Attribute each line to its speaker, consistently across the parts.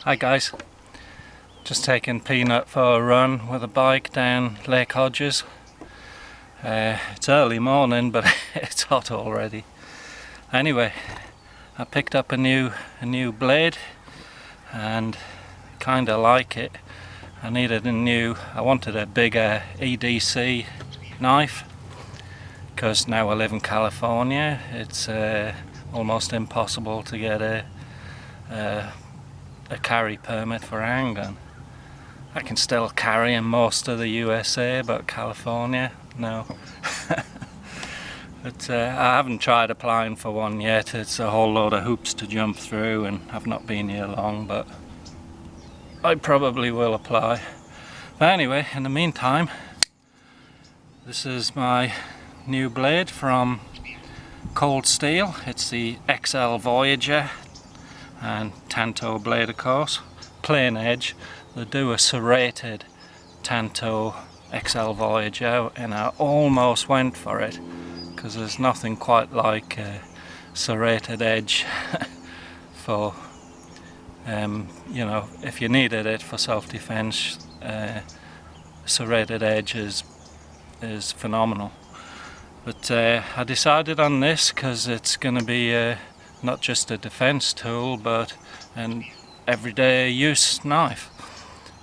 Speaker 1: Hi guys, just taking Peanut for a run with a bike down Lake Hodges. It's early morning but it's hot already. Anyway, I picked up a new blade and kinda like it. I wanted a bigger EDC knife because now I live in California. It's almost impossible to get a carry permit for a handgun. I can still carry in most of the USA, but California, no. But I haven't tried applying for one yet. It's a whole load of hoops to jump through and I've not been here long, but I probably will apply. But anyway, in the meantime, this is my new blade from Cold Steel. It's the XL Voyager and Tanto blade, of course, plain edge. They do a serrated Tanto XL Voyager and I almost went for it because there's nothing quite like a serrated edge for you know, if you needed it for self-defense. Serrated edge is phenomenal. But I decided on this because it's going to be not just a defense tool but an everyday use knife.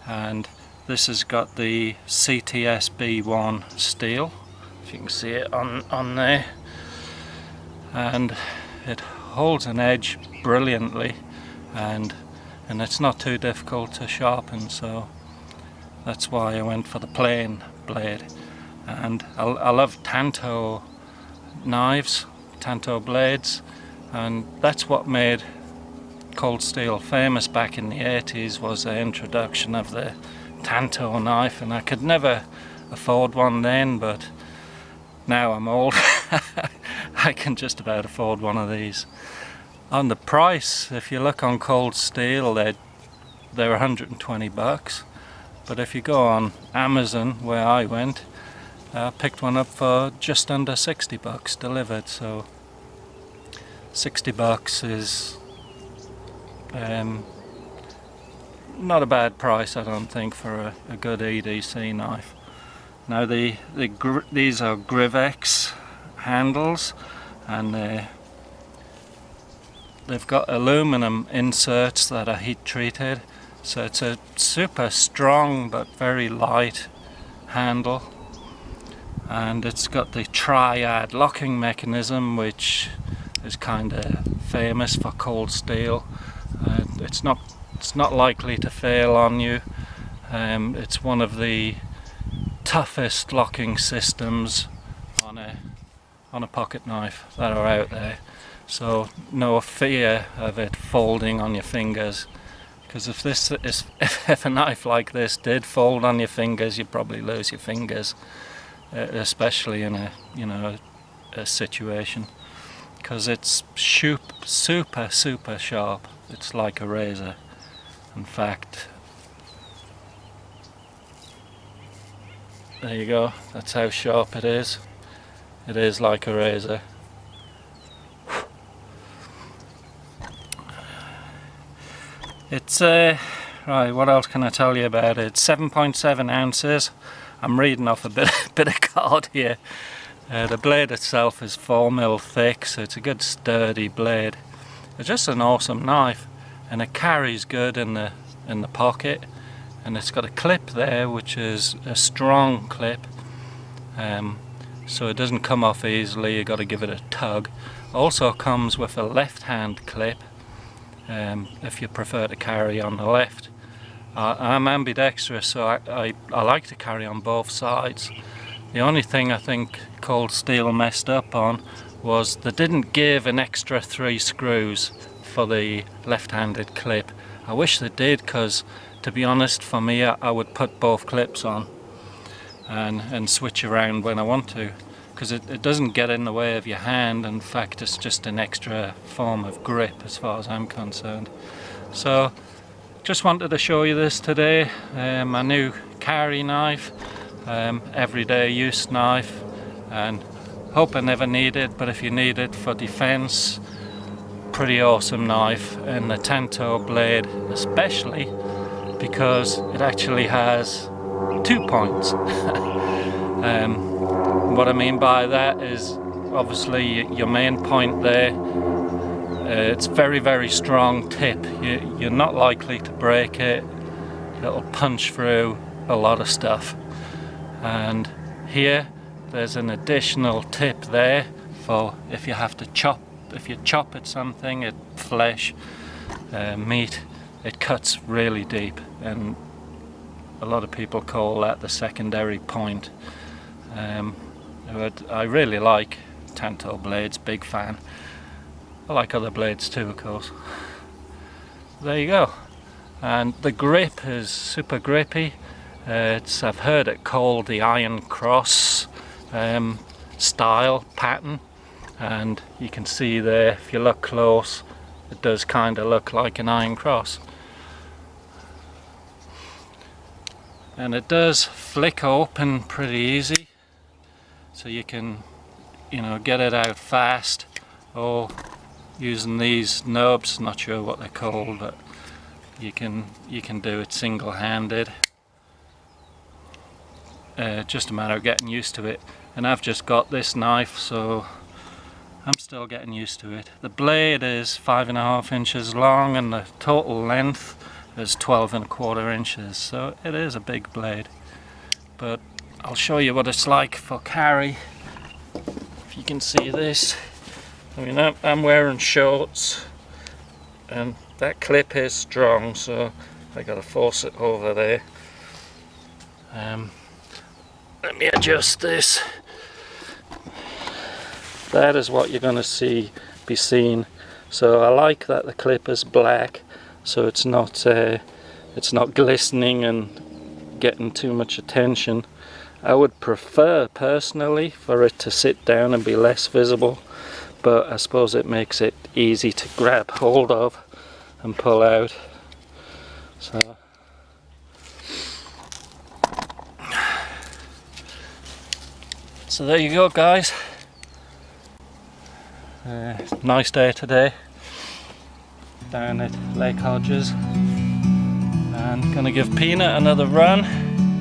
Speaker 1: And this has got the CTS B1 steel, if you can see it on there, and it holds an edge brilliantly, and it's not too difficult to sharpen, so that's why I went for the plain blade. And I love Tanto knives, Tanto blades, and that's what made Cold Steel famous back in the 80s, was the introduction of the Tanto knife. And I could never afford one then, but now I'm old. I can just about afford one of these. On the price, if you look on Cold Steel, they're $120, but if you go on Amazon, where I went, I picked one up for just under $60 delivered. So $60 is not a bad price, I don't think, for a good EDC knife. Now these are Grivex handles, and they've got aluminum inserts that are heat treated, so it's a super strong but very light handle. And it's got the triad locking mechanism, which is kind of famous for Cold Steel. It's not likely to fail on you. It's one of the toughest locking systems on a pocket knife that are out there. So no fear of it folding on your fingers, because if a knife like this did fold on your fingers, you'd probably lose your fingers. Especially in a situation, because it's super sharp. It's like a razor. In fact, there you go, that's how sharp it is. It is like a razor. It's right, what else can I tell you about it? 7.7 ounces. I'm reading off a bit of card here. The blade itself is 4mm thick, so it's a good sturdy blade. It's just an awesome knife, and it carries good in the pocket, and it's got a clip there which is a strong clip, so it doesn't come off easily. You got to give it a tug. Also comes with a left hand clip, if you prefer to carry on the left. I'm ambidextrous, so I like to carry on both sides. The only thing I think Cold Steel messed up on was they didn't give an extra 3 screws for the left-handed clip. I wish they did, because to be honest, for me, I would put both clips on and switch around when I want to, because it doesn't get in the way of your hand. In fact, it's just an extra form of grip as far as I'm concerned. So just wanted to show you this today, my new carry knife, everyday use knife, and hope I never need it, but if you need it for defense, pretty awesome knife, and the Tanto blade especially, because it actually has 2 points. What I mean by that is obviously your main point there. It's very, very strong tip. You're not likely to break it. It'll punch through a lot of stuff. And here there's an additional tip there for if you have to chop. If you chop at something, at flesh, meat, it cuts really deep, and a lot of people call that the secondary point. But I really like Tanto blades, big fan. I like other blades too, of course. There you go. And the grip is super grippy. I've heard it called the Iron Cross style pattern, and you can see there, if you look close, it does kind of look like an iron cross. And it does flick open pretty easy, so you can, you know, get it out fast, or using these knobs, not sure what they're called, but you can do it single-handed. Just a matter of getting used to it. And I've just got this knife, so I'm still getting used to it. The blade is 5.5 inches long, and the total length is 12.25 inches, so it is a big blade. But I'll show you what it's like for carry. If you can see this, I mean, I'm wearing shorts, and that clip is strong, so I gotta force it over there. Let me adjust this. That is what you're gonna be seen. So I like that the clip is black, so it's not glistening and getting too much attention. I would prefer personally for it to sit down and be less visible, but I suppose it makes it easy to grab hold of and pull out. So there you go, guys. Nice day today down at Lake Hodges, and gonna give Peanut another run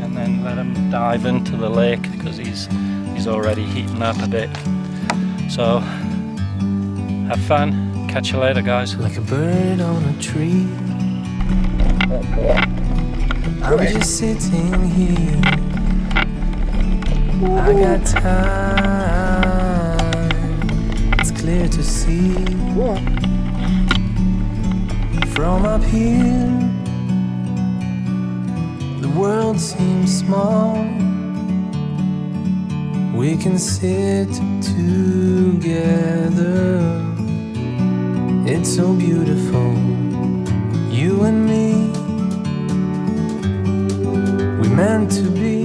Speaker 1: and then let him dive into the lake because he's already heating up a bit. So have fun, catch you later, guys.
Speaker 2: Like a bird on a tree, I'm just sitting here. I got time, it's clear to see. From up here, the world seems small. We can sit together. It's so beautiful, you and me. We meant to be.